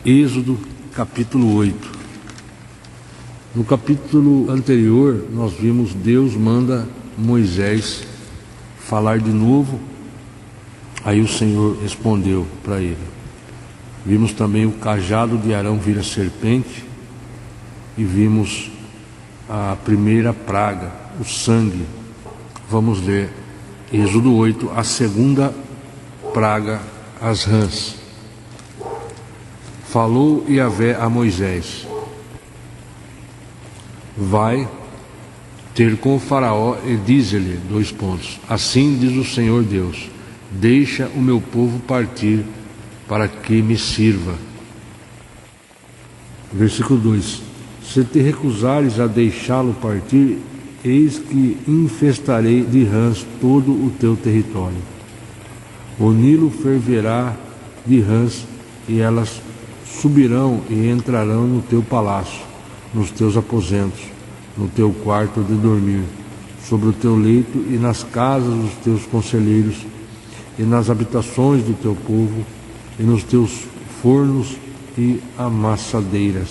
Êxodo capítulo 8. No capítulo anterior nós vimos Deus manda Moisés falar de novo, aí o Senhor respondeu para ele. Vimos também o cajado de Arão vira serpente e vimos a primeira praga, o sangue. Vamos ler Êxodo 8, a segunda praga, as rãs. Falou Yahvé a Moisés: vai ter com o faraó e diz-lhe, assim diz o Senhor Deus, deixa o meu povo partir para que me sirva. Versículo 2: se te recusares a deixá-lo partir, eis que infestarei de rãs todo o teu território. O Nilo ferverá de rãs e elas subirão e entrarão no teu palácio, nos teus aposentos, no teu quarto de dormir, sobre o teu leito e nas casas dos teus conselheiros, e nas habitações do teu povo, e nos teus fornos e amassadeiras.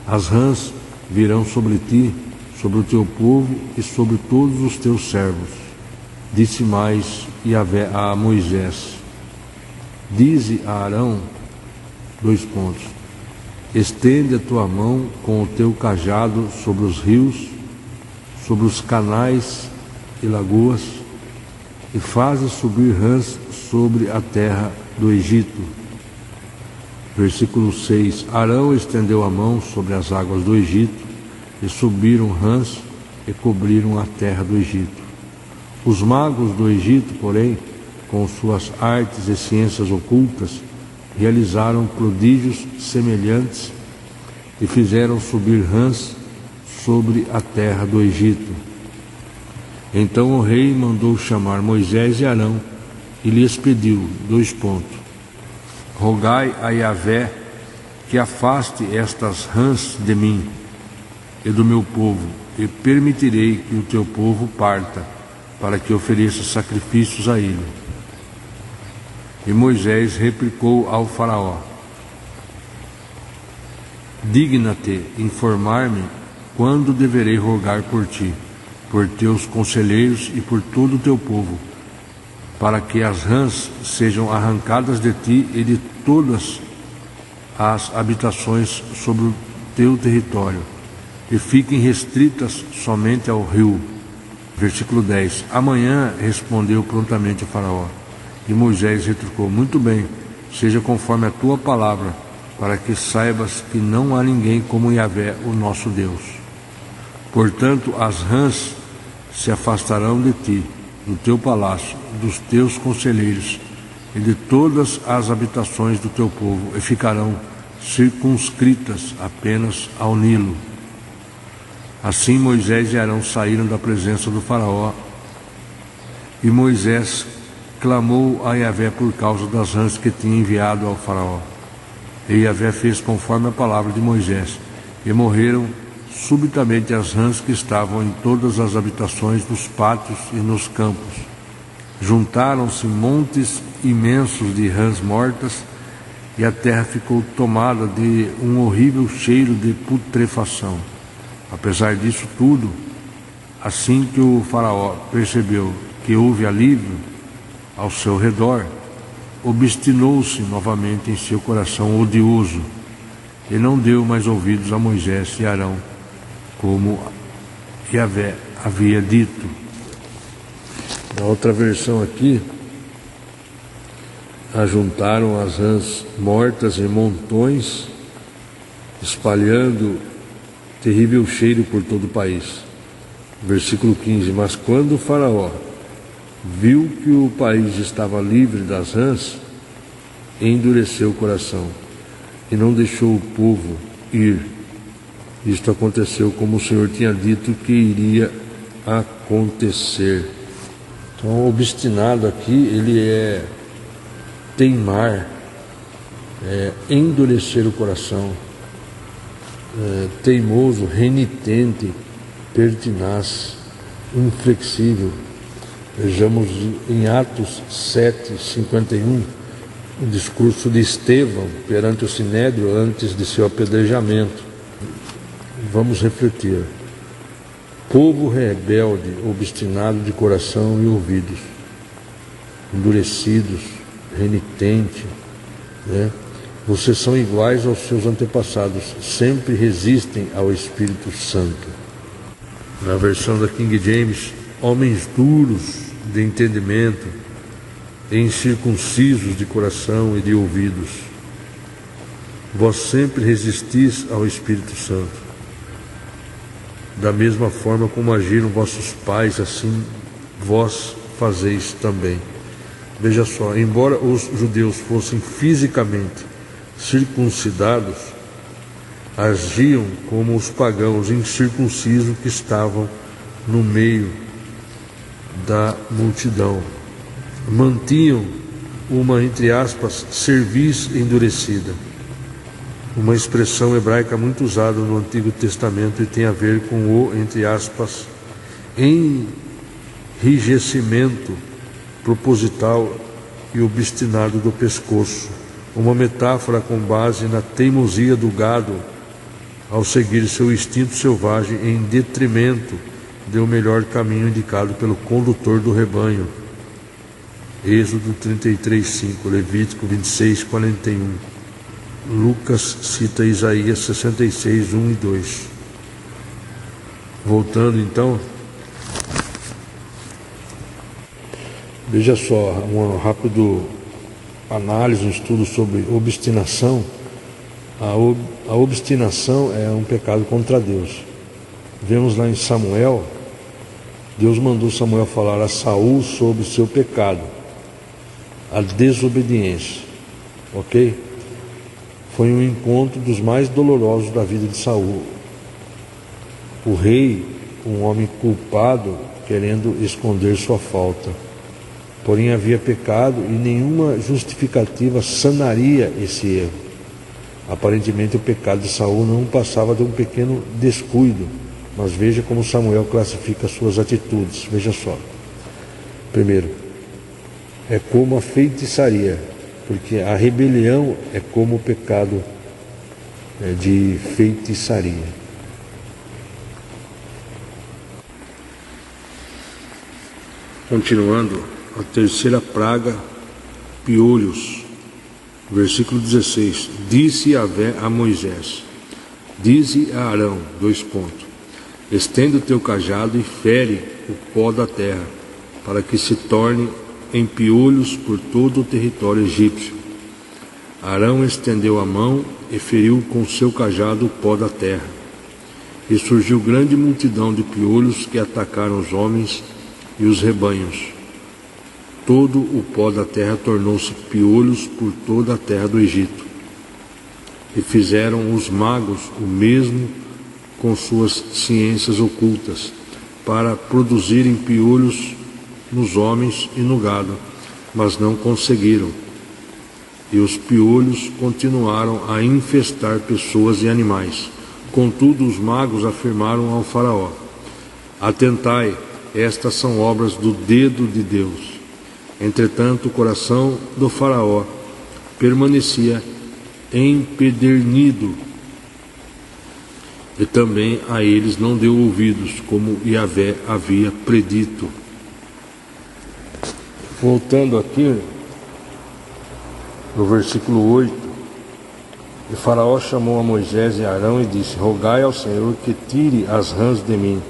As rãs virão sobre ti, sobre o teu povo e sobre todos os teus servos. Disse mais Yahvé a Moisés: dize a Arão, estende a tua mão com o teu cajado sobre os rios, sobre os canais e lagoas, e faze subir rãs sobre a terra do Egito. Versículo 6: Arão estendeu a mão sobre as águas do Egito, e subiram rãs e cobriram a terra do Egito. Os magos do Egito, porém, com suas artes e ciências ocultas, realizaram prodígios semelhantes e fizeram subir rãs sobre a terra do Egito. Então o rei mandou chamar Moisés e Arão e lhes pediu, rogai a Yahvé que afaste estas rãs de mim e do meu povo, e permitirei que o teu povo parta, para que ofereça sacrifícios a ele. E Moisés replicou ao faraó: digna-te informar-me quando deverei rogar por ti, por teus conselheiros e por todo o teu povo, para que as rãs sejam arrancadas de ti e de todas as habitações sobre o teu território, e fiquem restritas somente ao rio. Versículo 10: amanhã respondeu prontamente o faraó. E Moisés retrucou: muito bem, seja conforme a tua palavra, para que saibas que não há ninguém como Yahvé, o nosso Deus. Portanto, as rãs se afastarão de ti, do teu palácio, dos teus conselheiros e de todas as habitações do teu povo, e ficarão circunscritas apenas ao Nilo. Assim Moisés e Arão saíram da presença do faraó, e Moisés clamou a Yahvé por causa das rãs que tinha enviado ao faraó. E Yahvé fez conforme a palavra de Moisés, e morreram subitamente as rãs que estavam em todas as habitações dos pátios e nos campos. Juntaram-se montes imensos de rãs mortas, e a terra ficou tomada de um horrível cheiro de putrefação. Apesar disso tudo, assim que o faraó percebeu que houve alívio ao seu redor, obstinou-se novamente em seu coração odioso, e não deu mais ouvidos a Moisés e Arão, como Yahvé havia dito. Na outra versão aqui, ajuntaram as rãs mortas em montões, espalhando terrível cheiro por todo o país. Versículo 15: mas quando o faraó viu que o país estava livre das rãs, endureceu o coração e não deixou o povo ir. Isto aconteceu como o Senhor tinha dito que iria acontecer. Então, obstinado aqui, ele é teimar, endurecer o coração, teimoso, renitente, pertinaz, inflexível. Vejamos em Atos 7:51, o discurso de Estevão perante o Sinédrio antes de seu apedrejamento. Vamos refletir. Povo rebelde, obstinado de coração e ouvidos, endurecidos, renitente, né? Vocês são iguais aos seus antepassados, sempre resistem ao Espírito Santo. Na versão da King James, homens duros de entendimento, incircuncisos de coração e de ouvidos, vós sempre resistis ao Espírito Santo. Da mesma forma como agiram vossos pais, assim vós fazeis também. Veja só, embora os judeus fossem fisicamente circuncidados, agiam como os pagãos incircuncisos que estavam no meio da multidão. Mantinham uma, entre aspas, cerviz endurecida, uma expressão hebraica muito usada no Antigo Testamento e tem a ver com o, entre aspas, enrijecimento proposital e obstinado do pescoço, uma metáfora com base na teimosia do gado ao seguir seu instinto selvagem em detrimento do melhor caminho indicado pelo condutor do rebanho. Êxodo 33:5, Levítico 26:41. Lucas cita Isaías 66:1 e 2. Voltando então, veja só, um rápido análise, um estudo sobre obstinação. A obstinação é um pecado contra Deus. Vemos lá em Samuel, Deus mandou Samuel falar a Saul sobre o seu pecado, a desobediência, ok? Foi um encontro dos mais dolorosos da vida de Saul. O rei, um homem culpado, querendo esconder sua falta. Porém havia pecado e nenhuma justificativa sanaria esse erro. Aparentemente o pecado de Saul não passava de um pequeno descuido, mas veja como Samuel classifica suas atitudes. Veja só. Primeiro, é como a feitiçaria, porque a rebelião é como o pecado de feitiçaria. Continuando, a terceira praga, piolhos. Versículo 16. Disse Yahvé a Moisés, dize a Arão, estende o teu cajado e fere o pó da terra, para que se torne em piolhos por todo o território egípcio. Arão estendeu a mão e feriu com seu cajado o pó da terra. E surgiu grande multidão de piolhos que atacaram os homens e os rebanhos. Todo o pó da terra tornou-se piolhos por toda a terra do Egito. E fizeram os magos o mesmo com suas ciências ocultas, para produzirem piolhos nos homens e no gado, mas não conseguiram. E os piolhos continuaram a infestar pessoas e animais. Contudo, os magos afirmaram ao faraó, atentai, estas são obras do dedo de Deus. Entretanto, o coração do faraó permanecia empedernido, e também a eles não deu ouvidos, como Yahvé havia predito. Voltando aqui, no versículo 8, o faraó chamou a Moisés e Arão e disse, rogai ao Senhor que tire as rãs de mim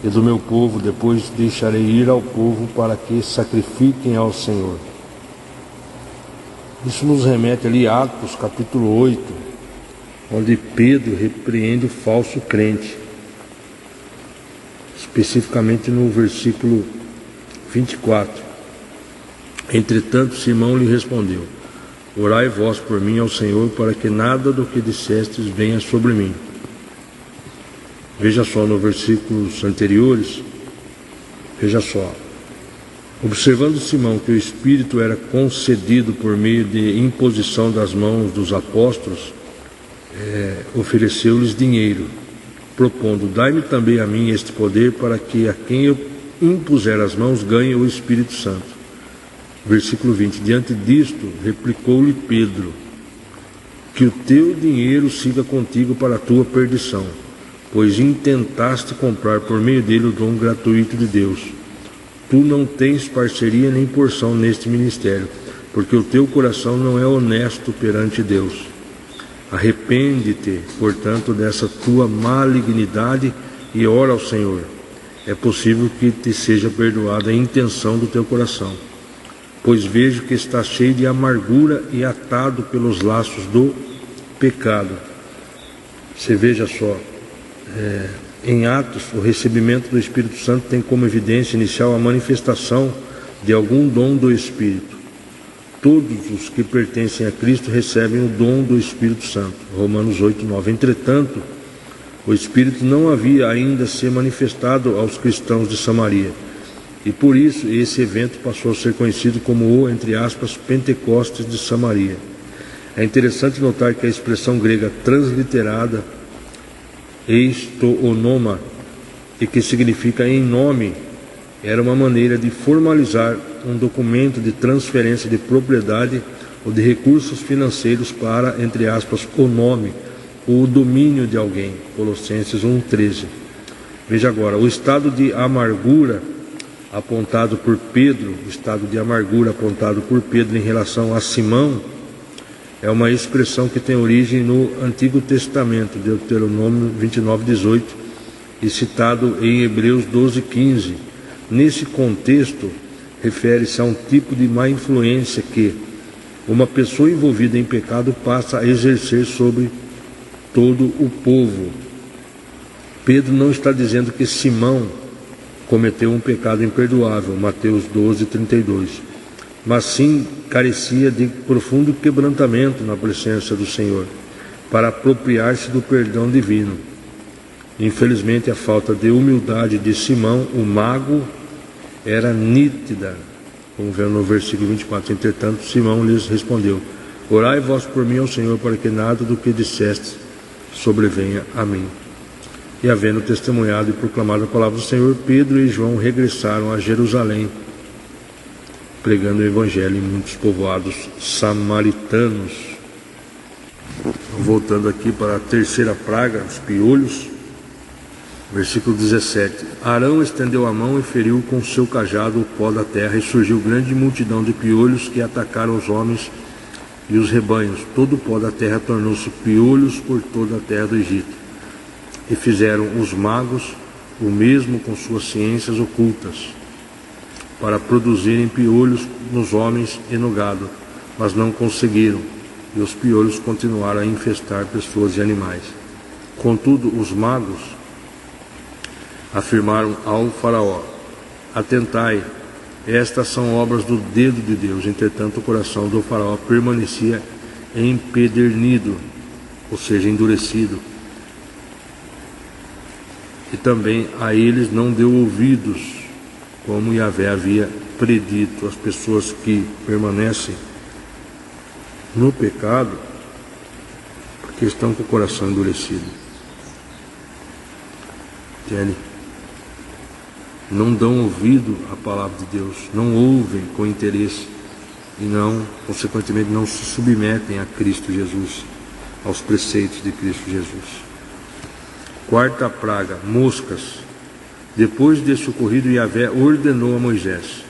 e do meu povo, depois deixarei ir ao povo para que sacrifiquem ao Senhor. Isso nos remete ali a Atos capítulo 8, onde Pedro repreende o falso crente, especificamente no versículo 24. Entretanto, Simão lhe respondeu, orai vós por mim ao Senhor, para que nada do que dissestes venha sobre mim. Veja só, nos versículos anteriores, veja só, observando Simão que o Espírito era concedido por meio de imposição das mãos dos apóstolos, ofereceu-lhes dinheiro, propondo, dai-me também a mim este poder, para que a quem eu impuser as mãos ganhe o Espírito Santo. Versículo 20. Diante disto, replicou-lhe Pedro: que o teu dinheiro siga contigo para a tua perdição, pois intentaste comprar por meio dele o dom gratuito de Deus. Tu não tens parceria nem porção neste ministério, porque o teu coração não é honesto perante Deus. Arrepende-te, portanto, dessa tua malignidade e ora ao Senhor. É possível que te seja perdoada a intenção do teu coração, pois vejo que está cheio de amargura e atado pelos laços do pecado. Você veja só, em Atos, o recebimento do Espírito Santo tem como evidência inicial a manifestação de algum dom do Espírito. Todos os que pertencem a Cristo recebem o dom do Espírito Santo. Romanos 8:9. Entretanto, o Espírito não havia ainda se manifestado aos cristãos de Samaria, e por isso esse evento passou a ser conhecido como o, entre aspas, Pentecostes de Samaria. É interessante notar que a expressão grega transliterada eistoonoma, e que significa em nome, era uma maneira de formalizar um documento de transferência de propriedade ou de recursos financeiros para, entre aspas, o nome ou o domínio de alguém. Colossenses 1:13. Veja agora, o estado de amargura apontado por Pedro, em relação a Simão, é uma expressão que tem origem no Antigo Testamento, Deuteronômio 29:18, e citado em Hebreus 12:15. Nesse contexto, refere-se a um tipo de má influência que uma pessoa envolvida em pecado passa a exercer sobre todo o povo. Pedro não está dizendo que Simão cometeu um pecado imperdoável, Mateus 12:32, mas sim carecia de profundo quebrantamento na presença do Senhor, para apropriar-se do perdão divino. Infelizmente, a falta de humildade de Simão, o mago, era nítida, como vemos no versículo 24. Entretanto, Simão lhes respondeu: orai vós por mim ao Senhor, para que nada do que disseste sobrevenha a mim. E havendo testemunhado e proclamado a palavra do Senhor, Pedro e João regressaram a Jerusalém, pregando o evangelho em muitos povoados samaritanos. Voltando aqui para a terceira praga, os piolhos, versículo 17. Arão estendeu a mão e feriu com seu cajado o pó da terra, e surgiu grande multidão de piolhos que atacaram os homens e os rebanhos. Todo o pó da terra tornou-se piolhos por toda a terra do Egito. E fizeram os magos o mesmo com suas ciências ocultas, para produzirem piolhos nos homens e no gado, mas não conseguiram, e os piolhos continuaram a infestar pessoas e animais. Contudo, os magos afirmaram ao faraó: atentai, estas são obras do dedo de Deus. Entretanto, o coração do faraó permanecia empedernido, ou seja, endurecido, e também a eles não deu ouvidos, como Yahvé havia predito. As pessoas que permanecem no pecado, porque estão com o coração endurecido, entende? Não dão ouvido à palavra de Deus, não ouvem com interesse e não, consequentemente, não se submetem a Cristo Jesus, aos preceitos de Cristo Jesus. Quarta praga, moscas. Depois desse ocorrido, Yahvé ordenou a Moisés: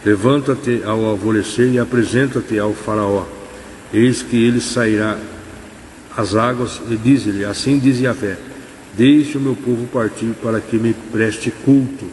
levanta-te ao alvorecer e apresenta-te ao faraó. Eis que ele sairá às águas, e diz-lhe: assim diz Yahvé, deixe o meu povo partir para que me preste culto.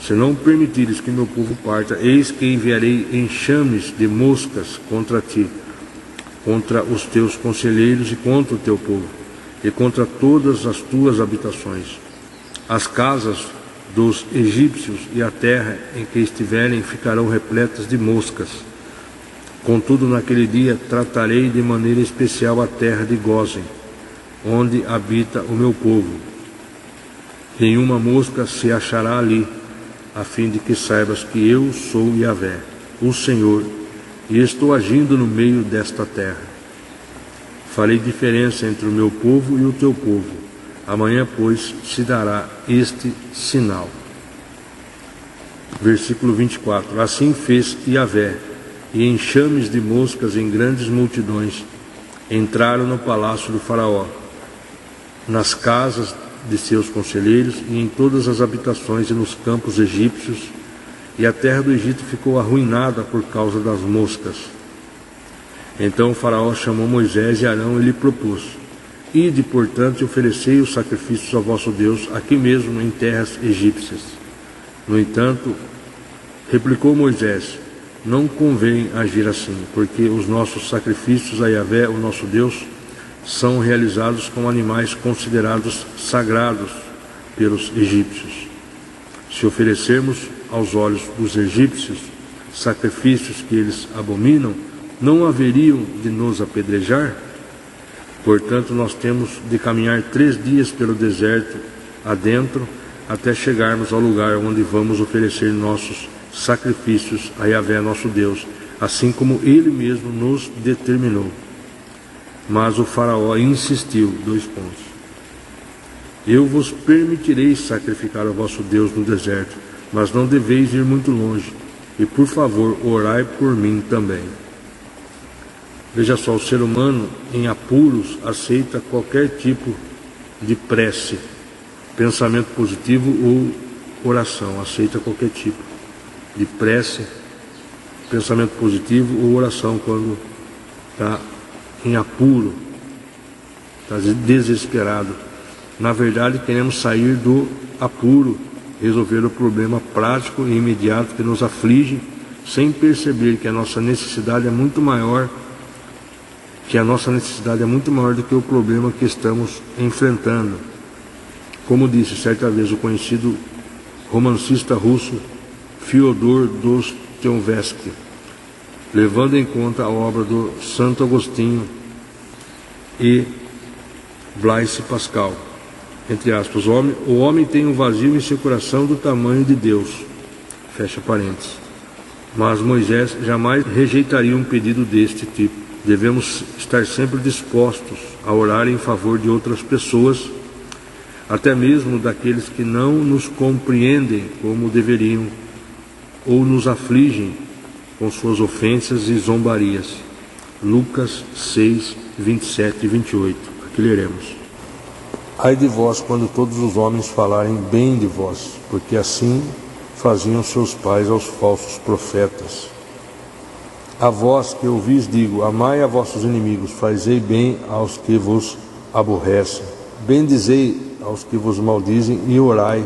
Se não permitires que meu povo parta, eis que enviarei enxames de moscas contra ti, contra os teus conselheiros e contra o teu povo, e contra todas as tuas habitações. As casas dos egípcios e a terra em que estiverem ficarão repletas de moscas. Contudo, naquele dia tratarei de maneira especial a terra de Gósen, onde habita o meu povo. Nenhuma mosca se achará ali, a fim de que saibas que eu sou Yahvé, o Senhor, e estou agindo no meio desta terra. Farei diferença entre o meu povo e o teu povo. Amanhã, pois, se dará este sinal. Versículo 24. Assim fez Yahvé, e enxames de moscas em grandes multidões entraram no palácio do faraó, nas casas de seus conselheiros e em todas as habitações e nos campos egípcios, e a terra do Egito ficou arruinada por causa das moscas. Então o faraó chamou Moisés e Arão e lhe propôs: Ide, portanto, e oferecei os sacrifícios ao vosso Deus aqui mesmo em terras egípcias. No entanto, replicou Moisés: Não convém agir assim, porque os nossos sacrifícios a Yahvé, o nosso Deus, são realizados com animais considerados sagrados pelos egípcios. Se oferecermos aos olhos dos egípcios sacrifícios que eles abominam, não haveriam de nos apedrejar? Portanto, nós temos de caminhar 3 dias pelo deserto adentro, até chegarmos ao lugar onde vamos oferecer nossos sacrifícios a Yahvé, nosso Deus, assim como Ele mesmo nos determinou. Mas o faraó insistiu, 2 pontos. Eu vos permitirei sacrificar ao vosso Deus no deserto, mas não deveis ir muito longe, e por favor, orai por mim também. Veja só, o ser humano em apuros aceita qualquer tipo de prece, pensamento positivo ou oração, aceita qualquer tipo de prece, pensamento positivo ou oração quando está em apuro, está desesperado. Na verdade, queremos sair do apuro, resolver o problema prático e imediato que nos aflige, sem perceber que a nossa necessidade é muito maior, do que o problema que estamos enfrentando. Como disse certa vez o conhecido romancista russo Fyodor Dostoiévski, levando em conta a obra do Santo Agostinho e Blaise Pascal, entre aspas, o homem tem um vazio em seu coração do tamanho de Deus, fecha parênteses. Mas Moisés jamais rejeitaria um pedido deste tipo. Devemos estar sempre dispostos a orar em favor de outras pessoas, até mesmo daqueles que não nos compreendem como deveriam, ou nos afligem com suas ofensas e zombarias. Lucas 6, 27 e 28. Aqui leremos. Ai de vós quando todos os homens falarem bem de vós, porque assim faziam seus pais aos falsos profetas. A vós que ouvis digo, amai a vossos inimigos, fazei bem aos que vos aborrecem, bendizei aos que vos maldizem e orai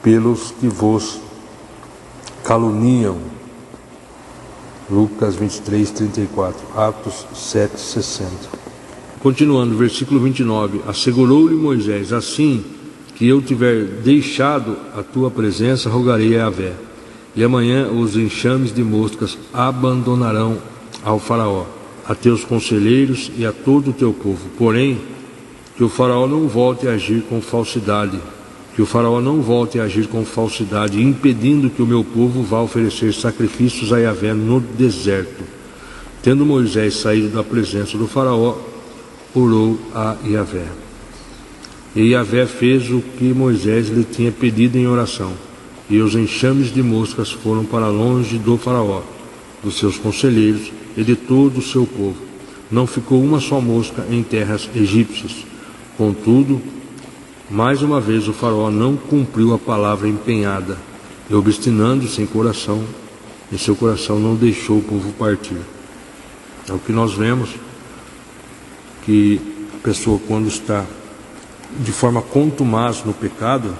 pelos que vos caluniam. Lucas 23, 34, Atos 7, 60. Continuando, versículo 29. Assegurou-lhe Moisés: assim que eu tiver deixado a tua presença, rogarei a Yahvé, e amanhã os enxames de moscas abandonarão ao faraó, a teus conselheiros e a todo o teu povo. Porém, que o faraó não volte a agir com falsidade, impedindo que o meu povo vá oferecer sacrifícios a Yahvé no deserto. Tendo Moisés saído da presença do faraó, orou a Yahvé. E Yahvé fez o que Moisés lhe tinha pedido em oração, e os enxames de moscas foram para longe do faraó, dos seus conselheiros e de todo o seu povo. Não ficou uma só mosca em terras egípcias. Contudo, mais uma vez o faraó não cumpriu a palavra empenhada, e obstinando-se em seu coração não deixou o povo partir. É o que nós vemos, que a pessoa, quando está de forma contumaz no pecado,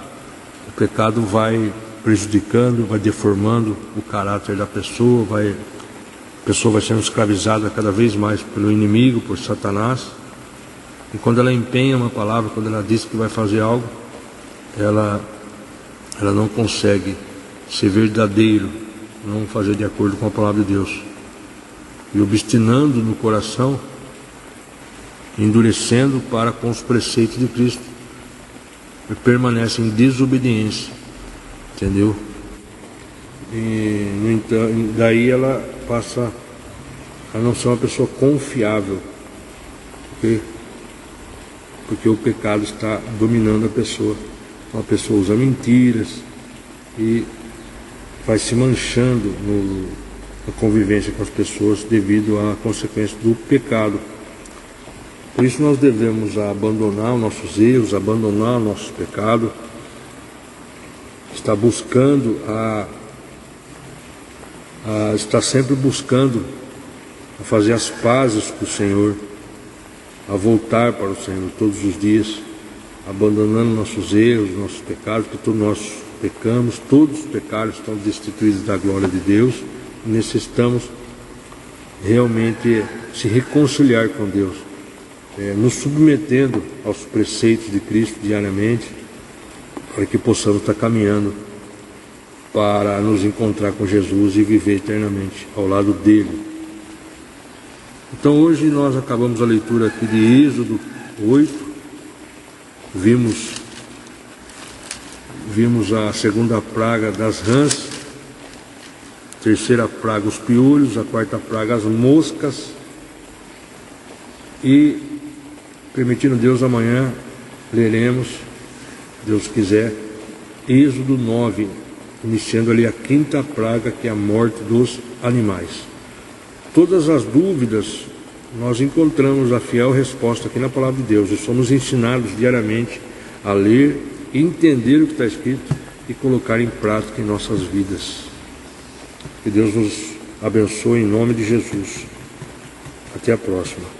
o pecado vai prejudicando, vai deformando o caráter da pessoa, a pessoa vai sendo escravizada cada vez mais pelo inimigo, por Satanás. E quando ela empenha uma palavra, quando ela diz que vai fazer algo, ela não consegue ser verdadeiro, não fazer de acordo com a palavra de Deus. E obstinando no coração, endurecendo para com os preceitos de Cristo, e permanece em desobediência, entendeu? E no entanto, daí ela passa a não ser uma pessoa confiável, porque o pecado está dominando a pessoa. Então a pessoa usa mentiras e vai se manchando na convivência com as pessoas devido à consequência do pecado. Por isso nós devemos abandonar os nossos erros, abandonar o nosso pecado, estar buscando estar sempre buscando a fazer as pazes com o Senhor, a voltar para o Senhor todos os dias, abandonando nossos erros, nossos pecados, porque todos nós pecamos, todos os pecados estão destituídos da glória de Deus, e necessitamos realmente se reconciliar com Deus, nos submetendo aos preceitos de Cristo diariamente, para que possamos estar caminhando para nos encontrar com Jesus e viver eternamente ao lado dele. Então hoje nós acabamos a leitura aqui de Êxodo 8, vimos a segunda praga das rãs, a terceira praga os piolhos, a quarta praga as moscas, e permitindo Deus amanhã leremos, Deus quiser, Êxodo 9, iniciando ali a quinta praga, que é a morte dos animais. Todas as dúvidas nós encontramos a fiel resposta aqui na palavra de Deus, e somos ensinados diariamente a ler, entender o que está escrito e colocar em prática em nossas vidas. Que Deus nos abençoe em nome de Jesus. Até a próxima.